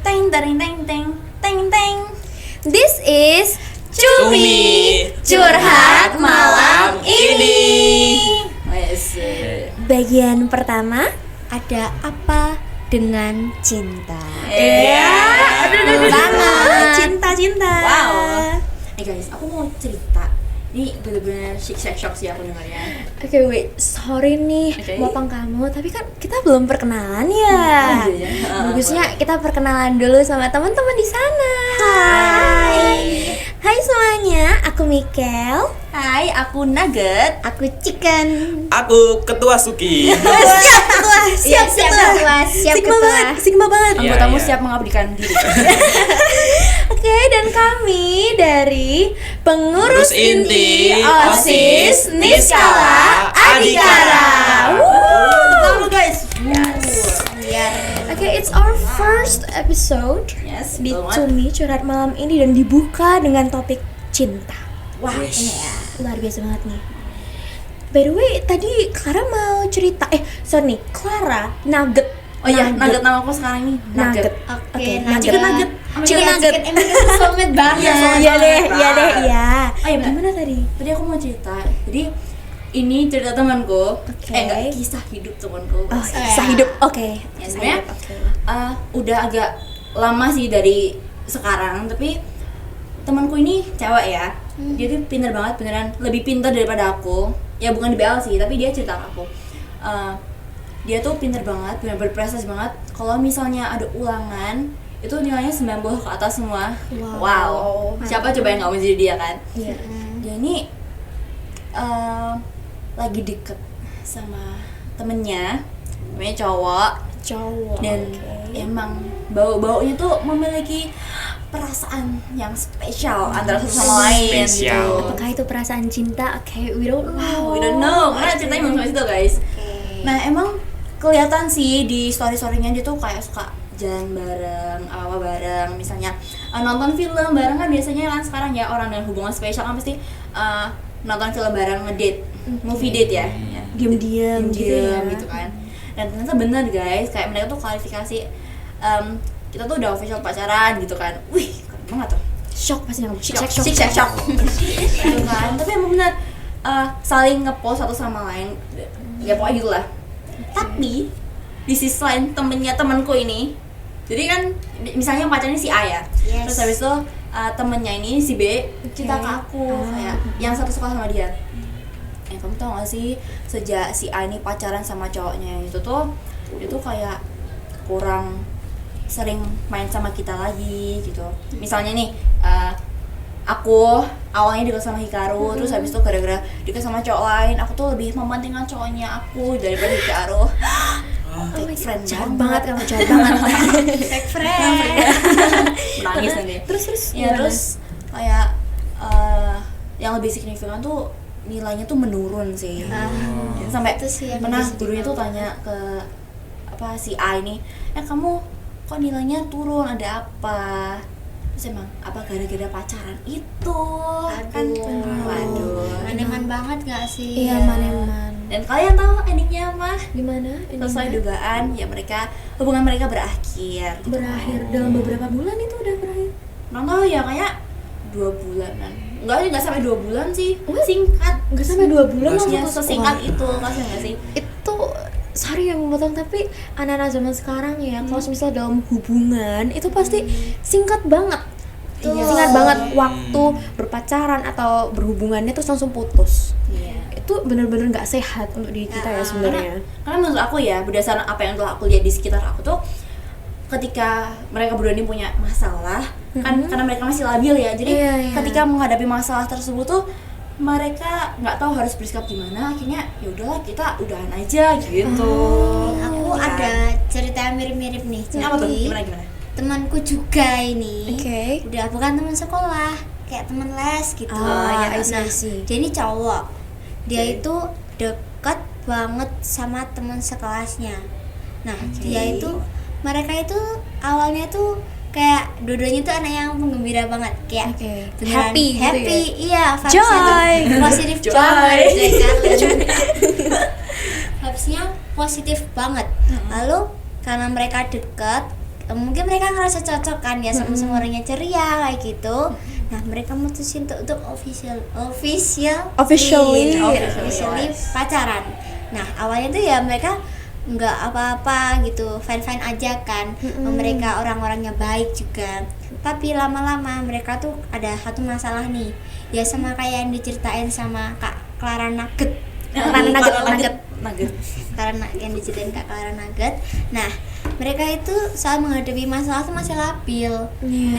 Teng teng teng teng teng teng. This is Cumi Curhat Malam Ini. Wes. bagian pertama. Ada apa dengan cinta? Iya. Aduh, banget. Cinta. Wow. Guys, aku mau cerita. Ini bener-bener shock sih aku dengarnya. Oke, wait, sorry nih, Oke. Bapang kamu, tapi kan kita belum perkenalan ya. Oh, iya, ya. Bagusnya kita perkenalan dulu sama teman-teman di sana. Hai semuanya, aku Mikel. Hai, aku Nugget. Aku Chicken. Aku Ketua Suki. Siap ketua, siap ketua. Sigma banget. Iya, Anggotmu iya. siap mengabdikan diri. Oke, dan kami dari Pengurus Inti OSIS Niskala Adhikara. Tolong guys. Oke, it's our first episode Yes, di betul banget. Cumi Curhat Malam ini dan dibuka dengan topik cinta. Wah, ini ya. Luar biasa banget nih. By the way, tadi Clara mau cerita. Sorry nih, Clara Nugget. Oh iya, Nugget nama aku sekarang ini. Nugget. Oke, Nugget. Chicken Nugget. Chicken Nugget. Emang kita soulmate banget. Iya, soulmate. Iya deh. Oh iya, benar. Gimana tadi? Tadi aku mau cerita. Jadi ini cerita temanku. Oke. Enggak, kisah hidup temanku. Oh, kisah hidup. Oke. Ya, Kisah sebenarnya hidup, oke. udah agak lama sih dari sekarang, tapi temanku ini cewek ya. Dia tuh pintar banget, beneran lebih pintar daripada aku. Ya bukan di BL sih, tapi dia cerita ke aku. Dia tuh pintar banget, benar berprestasi banget. Kalau misalnya ada ulangan, itu nilainya 90 ke atas semua. Wow. Siapa coba yang nggak mau jadi dia kan? Iya. Dia ini lagi deket sama temennya, namanya cowok. Cowok. Dan oke. emang bau-baunya tuh memiliki perasaan yang spesial antara satu sama lain Spesial. gitu. Apakah itu perasaan cinta? Oke, we don't know. Wow, we don't know. Karena ceritanya belum sampai situ guys. Nah emang kelihatan sih di story-storynya dia tuh kayak suka jalan bareng, apa bareng, misalnya nonton film bareng kan biasanya kan sekarang ya orang dengan hubungan spesial kan pasti nonton film bareng ngedate, movie date ya. Diam-diam gitu ya. Gitu kan. Dan ternyata bener guys, kayak mereka tuh klarifikasi kita tuh udah official pacaran gitu kan. Wih, keren banget tuh. Shock pasti kamu. Shock. Gitu kan. Tapi emang bener saling ngepost satu sama lain. Ya pokoknya gitulah. Tapi di sisi lain temanku ini, jadi kan misalnya pacarnya si A ya. Yes. Terus habis itu temennya ini si B cerita ke aku kayak yang satu suka sama dia. Kamu tau gak sih, sejak si A ini pacaran sama cowoknya itu tuh, dia tuh kayak kurang sering main sama kita lagi gitu. Misalnya nih, aku awalnya deket sama Hikaru, terus habis itu gara-gara deket sama cowok lain, aku tuh lebih mementingkan cowoknya aku daripada Hikaru. Friend Jahat banget kamu, jahat banget. Fake friend. Nangis nanti. Terus Ya gimana? terus kayak yang lebih signifikan tuh nilainya tuh menurun sih. Sampai itu sih yang pernah lebih sedih gurunya tuh banget. tanya ke si A ini, kamu kok nilainya turun, ada apa? Terus emang apa gara-gara pacaran itu? Kan waduh. Maneman banget gak sih? Iya, maneman. Dan kalian tahu endingnya apa? Gimana? Sesuai dugaan ya hubungan mereka berakhir. Berakhir dalam beberapa bulan itu udah berakhir. Nggak tahu ya, kayak 2 bulanan. Enggak sampai 2 bulan sih. What? Singkat. Enggak sampai 2 bulan Nggak Ya, langsung sesingkat itu, kasih nggak sih? itu sorry yang memotong, tapi anak-anak zaman sekarang ya kalau misalnya dalam hubungan itu pasti singkat banget. Iya. Singkat banget waktu berpacaran atau berhubungannya terus langsung putus. Iya. Itu benar-benar nggak sehat untuk diri kita ya sebenarnya. Karena menurut aku ya, berdasarkan apa yang telah aku lihat di sekitar aku tuh, ketika mereka berdua ini punya masalah, kan karena mereka masih labil ya, jadi Iya, iya. ketika menghadapi masalah tersebut tuh mereka nggak tahu harus bersikap gimana, akhirnya ya udahlah kita udahan aja gitu. Aku Iya. ada cerita yang mirip-mirip nih. Ini apa tuh? Jadi Gimana? temanku juga ini. Oke. Udah bukan teman sekolah, kayak teman les gitu. Ah, ya, I nah, see. dia ini cowok. Dia Oke. itu deket banget sama teman sekelasnya. Nah, dia itu mereka itu awalnya tuh kayak dua-duanya tuh anak yang penggembira banget, kayak Oke. beneran Happy gitu happy, ya? iya, vibes-nya Joy. tuh positif Joy. banget, vibes-nya positif banget. Lalu karena mereka deket, mungkin mereka ngerasa cocok kan ya sama orangnya ceria kayak gitu. Nah mereka mutusin untuk Officially pacaran. Nah awalnya tuh ya mereka nggak apa-apa gitu, fine aja kan. Mereka orang-orangnya baik juga. Tapi lama-lama mereka tuh ada satu masalah nih, ya sama kayak yang diceritain sama Kak Clara Nugget. Karena yang diceritain Kak Clara Nugget. Nah mereka itu saat menghadapi masalah tuh masih labil,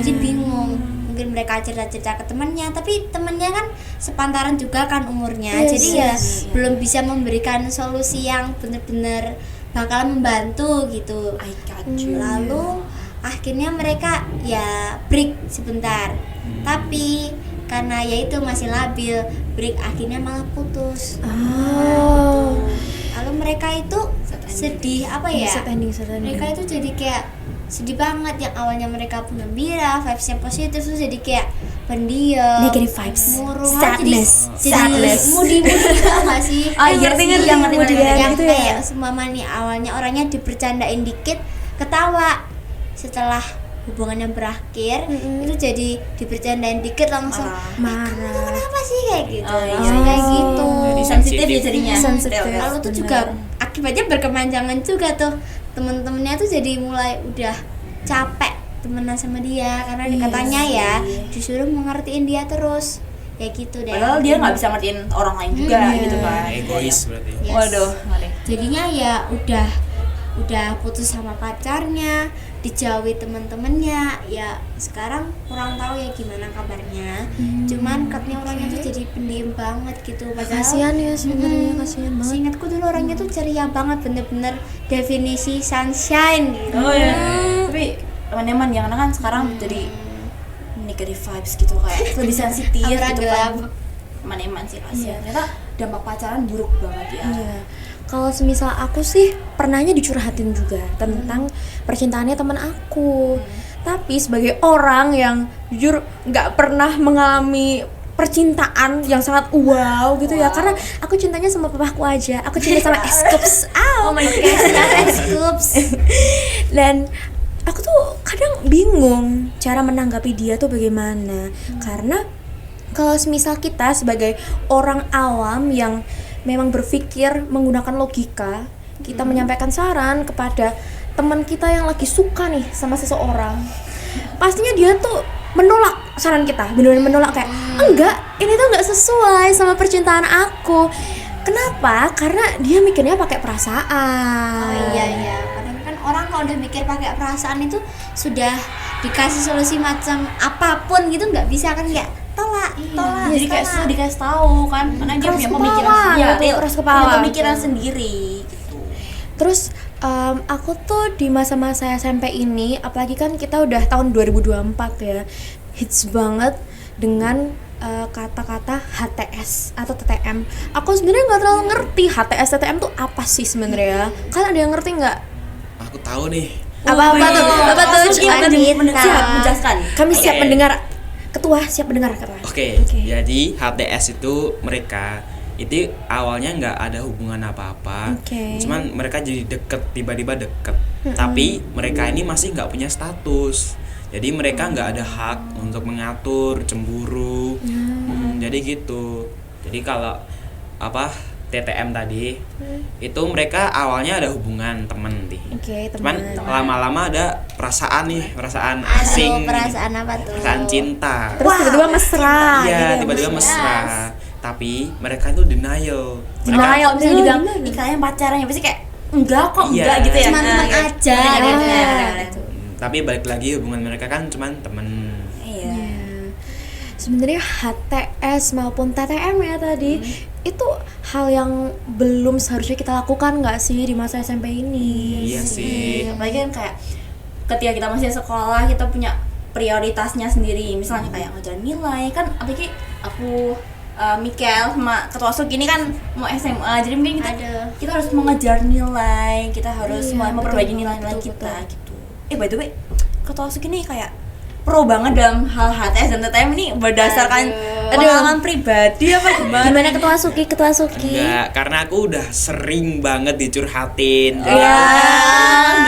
jadi bingung. Mungkin mereka cerita-cerita ke temannya, tapi temannya kan sepantaran juga kan umurnya, jadi ya belum bisa memberikan solusi yang benar-benar bakal membantu gitu. Lalu akhirnya mereka ya break sebentar, tapi karena ya itu masih labil, break akhirnya malah putus. Lalu mereka itu sedih apa ya? Mereka itu jadi kayak sedih banget. Yang awalnya mereka gembira, vibes-nya positif, terus jadi kayak pendiam, negative vibes, murung, sadness, jadi moody gitu nggak sih? ngerti yang gitu ya. kayak seumpama nih awalnya orangnya dibercandain dikit ketawa, setelah hubungannya berakhir itu jadi dibercandain dikit langsung marah. Kenapa sih kayak gitu? Kayak gitu. Jadi Sensitif ya jadinya. Lalu tuh juga akibatnya berkepanjangan juga tuh, temen-temennya tuh jadi mulai udah capek temenan sama dia karena katanya ya disuruh mengertiin dia terus ya gitu deh. Padahal dia nggak bisa ngertiin orang lain juga gitu kan. Egois berarti. Yes. Waduh, ngeri. Jadinya ya udah putus sama pacarnya, dijauhi teman-temannya. Ya sekarang kurang tahu ya gimana kabarnya. Cuman katanya orangnya tuh jadi pendiam banget gitu. Padahal Kasian ya sebenarnya, kasian banget. seingatku dulu orangnya tuh ceria banget, bener-bener definisi sunshine gitu. Oh ya. Tapi teman-teman yang kan sekarang jadi negative vibes gitu, kayak lebih sensitif Aura gitu gelap. kan. Teman-teman sih kasihan. Ternyata dampak pacaran buruk banget ya. Iya. Kalau semisal aku sih pernahnya dicurhatin juga tentang percintaannya teman aku. Tapi sebagai orang yang jujur nggak pernah mengalami percintaan yang sangat wow gitu ya, karena aku cintanya sama papaku aja. Aku cinta sama Scoops. Oh my god, Scoops. Dan aku tuh kadang bingung cara menanggapi dia tuh bagaimana. Karena kalau semisal kita sebagai orang awam yang memang berpikir menggunakan logika, kita menyampaikan saran kepada teman kita yang lagi suka nih sama seseorang, pastinya dia tuh menolak saran kita, benar-benar menolak kayak enggak, ini tuh enggak sesuai sama percintaan aku. Kenapa? Karena dia mikirnya pakai perasaan. Oh iya. Kadang kan orang kalau udah mikir pakai perasaan itu sudah dikasih solusi macam apapun gitu nggak bisa kan, kayak tolak. Jadi kayak susah dikasih tahu kan, karena dia punya pemikiran keras kepala. punya pemikiran sendiri gitu. Terus aku tuh di masa-masa SMP ini, apalagi kan kita udah tahun 2024 ya, hits banget dengan kata-kata HTS atau TTM. Aku sebenarnya nggak terlalu ngerti HTS TTM tuh apa sih sebenarnya. Kalian ada yang ngerti nggak? Aku tahu nih. Apa tuh? Siap menjelaskan. Kami siap Oke. mendengar. Ketua siap mendengar ketua. Oke. Jadi HTS itu mereka itu awalnya nggak ada hubungan apa-apa, cuman mereka jadi deket, tiba-tiba deket. Tapi mereka ini masih nggak punya status, jadi mereka nggak ada hak untuk mengatur cemburu. Jadi gitu. Jadi kalau apa TTM tadi itu mereka awalnya ada hubungan temen nih. Cuman lama-lama ada perasaan asing. Perasaan apa tuh? Perasaan cinta. Terus tiba-tiba mesra. Iya, tiba-tiba mesra. Tapi mereka itu denial. Denial, misalnya dibilang nih kalian pacaran ya pasti kayak enggak kok, enggak gitu ya. Cuman teman aja gitu. Tapi balik lagi hubungan mereka kan cuman temen. Iya. Sebenarnya HTS maupun TTM ya tadi itu hal yang belum seharusnya kita lakukan nggak sih di masa SMP ini? Iya sih. Apalagi kan kayak ketika kita masih sekolah, kita punya prioritasnya sendiri. Misalnya kayak ngejar nilai kan, apalagi aku Mikel sama Ketua Suk ini kan mau SMA, jadi mungkin kita harus mengejar nilai, kita harus mulai memperbaiki nilai-nilai kita gitu. By the way, Ketua Suk ini kayak pro banget dalam hal HTS dan TTM ini berdasarkan pengalaman pribadi apa gimana? Gimana ketua Suki? Enggak, karena aku udah sering banget dicurhatin. Ya,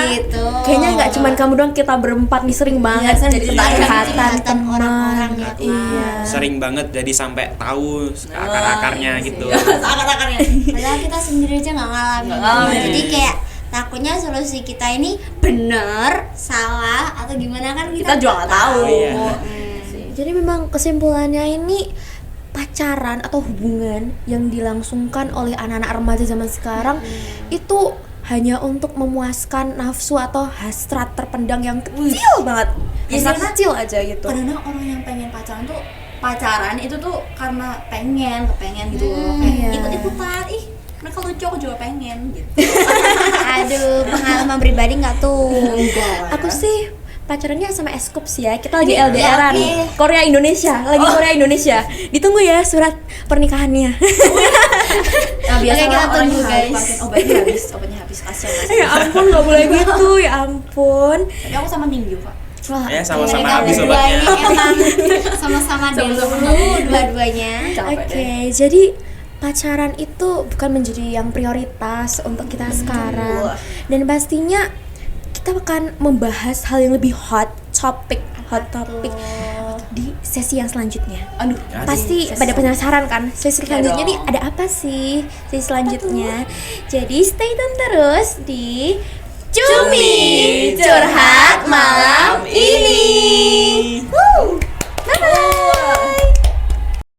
gitu. kayaknya nggak cuman kamu doang, kita berempat nih sering banget Iya, jadi jadi curhatan curhatan orang-orang teman. ya, Iya. Sering banget jadi sampai tahu akar-akarnya gitu. Akar-akarnya. Padahal kita sendiri aja nggak ngalamin. Nggak ngalamin. Jadi kayak takutnya solusi kita ini benar, salah atau gimana kan Kita juga nggak tahu. Iya. Jadi memang kesimpulannya ini pacaran atau hubungan yang dilangsungkan oleh anak-anak remaja zaman sekarang itu hanya untuk memuaskan nafsu atau hasrat terpendam yang kecil banget. Ya, Hasrat karena kecil aja gitu. Kadang-kadang orang yang pengen pacaran itu tuh karena kepengen gitu loh. iya. Kayak ikut-ikutan, ih mereka lucu, aku juga pengen gitu. Aduh, pengalaman pribadi nggak tuh? Aku sih pacarannya sama Eskup sih ya. Kita lagi Iya, LDRan. oke. Korea Indonesia, lagi Korea Indonesia. Ditunggu ya surat pernikahannya. Nah, biasanya kita orang tunggu, yang guys. pakai obatnya habis kasihan mas. Ya ampun, nggak boleh gitu. Ya ampun. Tapi aku sama Ningyu kak. Wah, Ya sama-sama Mereka habis berdua obatnya. ini emang sama-sama dulu dua-duanya. Capek Oke, deh. jadi pacaran itu bukan menjadi yang prioritas untuk kita sekarang. Dan pastinya kita akan membahas hal yang lebih hot topic di sesi yang selanjutnya. Aduh, Pasti pada penasaran kan sesi selanjutnya nih ada apa sih sesi selanjutnya. Jadi stay tune terus di Cumi Curhat Malam Ini.